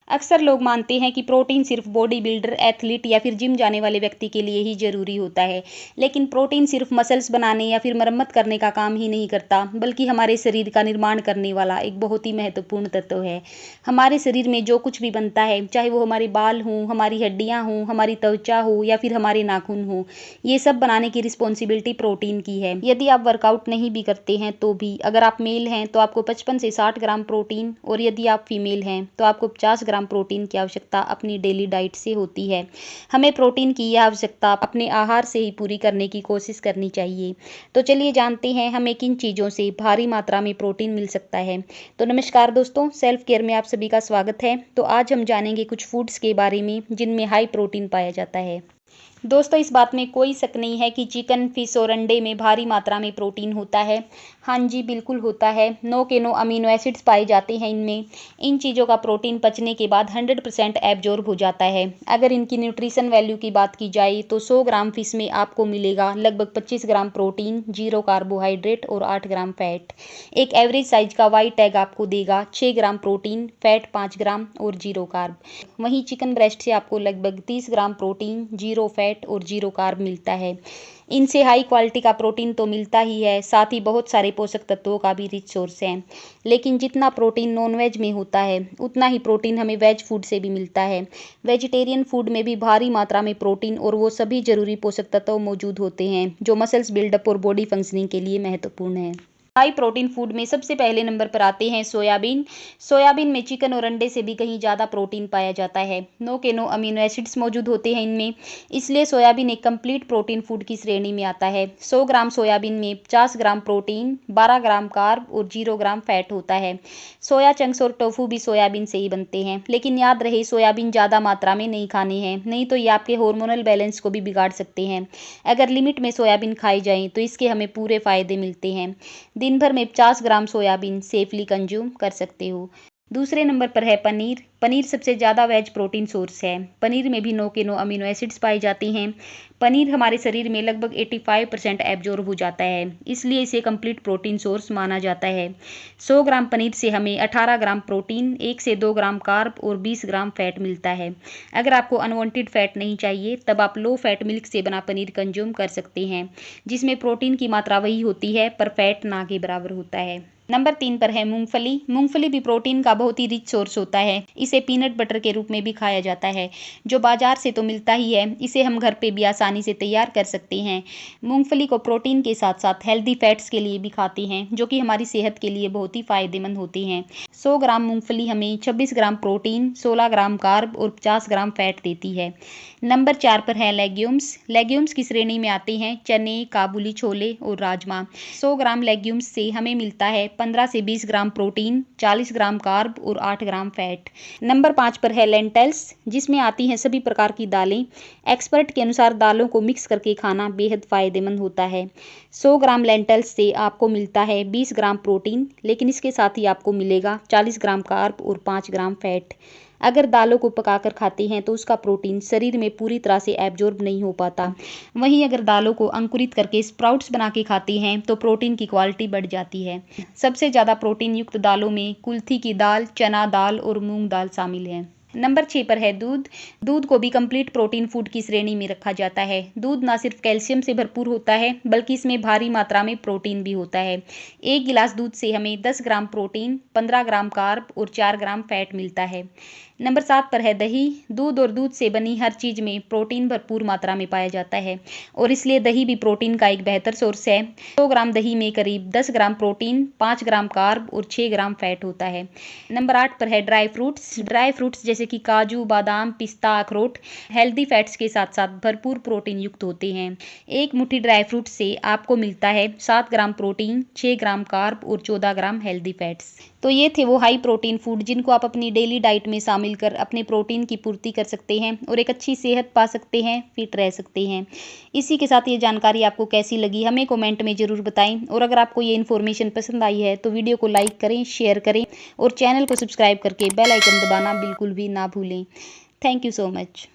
अक्सर लोग मानते हैं कि प्रोटीन सिर्फ बॉडी बिल्डर, एथलीट या फिर जिम जाने वाले व्यक्ति के लिए ही ज़रूरी होता है। लेकिन प्रोटीन सिर्फ मसल्स बनाने या फिर मरम्मत करने का काम ही नहीं करता, बल्कि हमारे शरीर का निर्माण करने वाला एक बहुत ही महत्वपूर्ण तत्व है। हमारे शरीर में जो कुछ भी बनता है, चाहे वो हमारे बाल हों, हमारी हड्डियाँ हों, हमारी त्वचा हो या फिर हमारे नाखून हों, ये सब बनाने की रिस्पॉन्सिबिलिटी प्रोटीन की है। यदि आप वर्कआउट नहीं भी करते हैं तो भी, अगर आप मेल हैं तो आपको 55 से 60 ग्राम प्रोटीन, और यदि आप फीमेल हैं तो आपको 50 ग्राम प्रोटीन की आवश्यकता अपनी डेली डाइट से होती है। हमें प्रोटीन की यह आवश्यकता अपने आहार से ही पूरी करने की कोशिश करनी चाहिए। तो चलिए जानते हैं हमें किन चीज़ों से भारी मात्रा में प्रोटीन मिल सकता है। तो नमस्कार दोस्तों, सेल्फ केयर में आप सभी का स्वागत है। तो आज हम जानेंगे कुछ फूड्स के बारे में जिनमें हाई प्रोटीन पाया जाता है। दोस्तों, इस बात में कोई शक नहीं है कि चिकन, फिश और अंडे में भारी मात्रा में प्रोटीन होता है। हाँ जी, बिल्कुल होता है। नो के नो अमीनो एसिड्स पाए जाते हैं इनमें। इन चीज़ों का प्रोटीन पचने के बाद 100% एब्जॉर्ब हो जाता है। अगर इनकी न्यूट्रिशन वैल्यू की बात की जाए तो 100 ग्राम फिश में आपको मिलेगा लगभग 25 ग्राम प्रोटीन, 0 कार्बोहाइड्रेट और 8 ग्राम फैट। एक एवरेज साइज का वाइट एग आपको देगा 6 ग्राम प्रोटीन, फैट 5 ग्राम और 0 कार्ब। वहीं चिकन ब्रेस्ट से आपको लगभग 30 ग्राम प्रोटीन, 0 फैट और 0 कार्ब मिलता है। इनसे हाई क्वालिटी का प्रोटीन तो मिलता ही है, साथ ही बहुत सारे पोषक तत्वों का भी रिच सोर्स है। लेकिन जितना प्रोटीन नॉन-वेज में होता है, उतना ही प्रोटीन हमें वेज फूड से भी मिलता है। वेजिटेरियन फूड में भी भारी मात्रा में प्रोटीन और वो सभी जरूरी पोषक तत्व मौजूद होते हैं जो मसल्स बिल्डअप और बॉडी फंक्शनिंग के लिए महत्वपूर्ण है। हाई प्रोटीन फूड में सबसे पहले नंबर पर आते हैं सोयाबीन। सोयाबीन में चिकन और अंडे से भी कहीं ज़्यादा प्रोटीन पाया जाता है। नो के नो अमीनो एसिड्स मौजूद होते हैं इनमें, इसलिए सोयाबीन एक कंप्लीट प्रोटीन फूड की श्रेणी में आता है। 100 ग्राम सोयाबीन में 50 ग्राम प्रोटीन, 12 ग्राम कार्ब और 0 ग्राम फैट होता है। सोया चंक्स और टोफू भी सोयाबीन से ही बनते हैं, लेकिन याद रहे सोयाबीन ज़्यादा मात्रा में नहीं खाने हैं, नहीं तो ये आपके हार्मोनल बैलेंस को भी बिगाड़ सकते हैं। अगर लिमिट में सोयाबीन खाई जाए तो इसके हमें पूरे फायदे मिलते हैं। दिन भर में 50 ग्राम सोयाबीन सेफली कंज्यूम कर सकते हो। दूसरे नंबर पर है पनीर। पनीर सबसे ज़्यादा वेज प्रोटीन सोर्स है। पनीर में भी नो के नो अमीनो एसिड्स पाए जाते हैं। पनीर हमारे शरीर में लगभग 85% एब्जॉर्ब हो जाता है, इसलिए इसे कंप्लीट प्रोटीन सोर्स माना जाता है। 100 ग्राम पनीर से हमें 18 ग्राम प्रोटीन, 1 से 2 ग्राम कार्ब और 20 ग्राम फैट मिलता है। अगर आपको अनवांटेड फैट नहीं चाहिए तब आप लो फैट मिल्क से बना पनीर कंज्यूम कर सकते हैं, जिसमें प्रोटीन की मात्रा वही होती है पर फैट ना के बराबर होता है। नंबर 3 पर है मूंगफली। मूंगफली भी प्रोटीन का बहुत ही रिच सोर्स होता है। इसे पीनट बटर के रूप में भी खाया जाता है, जो बाजार से तो मिलता ही है, इसे हम घर पे भी आसानी से तैयार कर सकते हैं। मूंगफली को प्रोटीन के साथ साथ हेल्दी फैट्स के लिए भी खाते हैं, जो कि हमारी सेहत के लिए बहुत ही फायदेमंद होती हैं। 100 ग्राम मूंगफली हमें 26 ग्राम प्रोटीन, 16 ग्राम कार्ब और 50 ग्राम फैट देती है। नंबर 4 पर है लेग्यूम्स। लेग्यूम्स की श्रेणी में आते हैं चने, काबुली छोले और राजमा। 100 ग्राम लेग्यूम्स से हमें मिलता है 15 से 20 ग्राम प्रोटीन, 40 ग्राम कार्ब और 8 ग्राम फैट। नंबर 5 पर है लेंटल्स, जिसमें आती हैं सभी प्रकार की दालें। एक्सपर्ट के अनुसार दालों को मिक्स करके खाना बेहद फायदेमंद होता है। 100 ग्राम लेंटल्स से आपको मिलता है 20 ग्राम प्रोटीन, लेकिन इसके साथ ही आपको मिलेगा 40 ग्राम कार्ब और 5 ग्राम फैट। अगर दालों को पकाकर खाते हैं तो उसका प्रोटीन शरीर में पूरी तरह से एब्जॉर्ब नहीं हो पाता। वहीं अगर दालों को अंकुरित करके स्प्राउट्स बना के खाते हैं तो प्रोटीन की क्वालिटी बढ़ जाती है। सबसे ज़्यादा प्रोटीन युक्त दालों में कुल्थी की दाल, चना दाल और मूंग दाल शामिल है। नंबर 6 पर है दूध। दूध को भी कंप्लीट प्रोटीन फूड की श्रेणी में रखा जाता है। दूध ना सिर्फ कैल्शियम से भरपूर होता है, बल्कि इसमें भारी मात्रा में प्रोटीन भी होता है। 1 गिलास दूध से हमें 10 ग्राम प्रोटीन, 15 ग्राम कार्ब और 4 ग्राम फैट मिलता है। नंबर 7 पर है दही। दूध और दूध से बनी हर चीज़ में प्रोटीन भरपूर मात्रा में पाया जाता है, और इसलिए दही भी प्रोटीन का एक बेहतर सोर्स है। 100 ग्राम दही में करीब 10 ग्राम प्रोटीन, 5 ग्राम कार्ब और 6 ग्राम फैट होता है। नंबर 8 पर है ड्राई फ्रूट्स। ड्राई फ्रूट्स जैसे कि काजू, बादाम, पिस्ता, अखरोट हेल्दी फैट्स के साथ साथ भरपूर प्रोटीन युक्त होते हैं। एक मुट्ठी ड्राई फ्रूट से आपको मिलता है 7 ग्राम प्रोटीन, 6 ग्राम कार्ब और 14 ग्राम हेल्दी फैट्स। तो ये थे वो हाई प्रोटीन फूड जिनको आप अपनी डेली डाइट में शामिल कर अपने प्रोटीन की पूर्ति कर सकते हैं और एक अच्छी सेहत पा सकते हैं, फिट रह सकते हैं। इसी के साथ ये जानकारी आपको कैसी लगी हमें कमेंट में ज़रूर बताएं, और अगर आपको ये इन्फॉर्मेशन पसंद आई है तो वीडियो को लाइक करें, शेयर करें और चैनल को सब्सक्राइब करके बेल आइकन दबाना बिल्कुल भी ना भूलें। Thank you so much.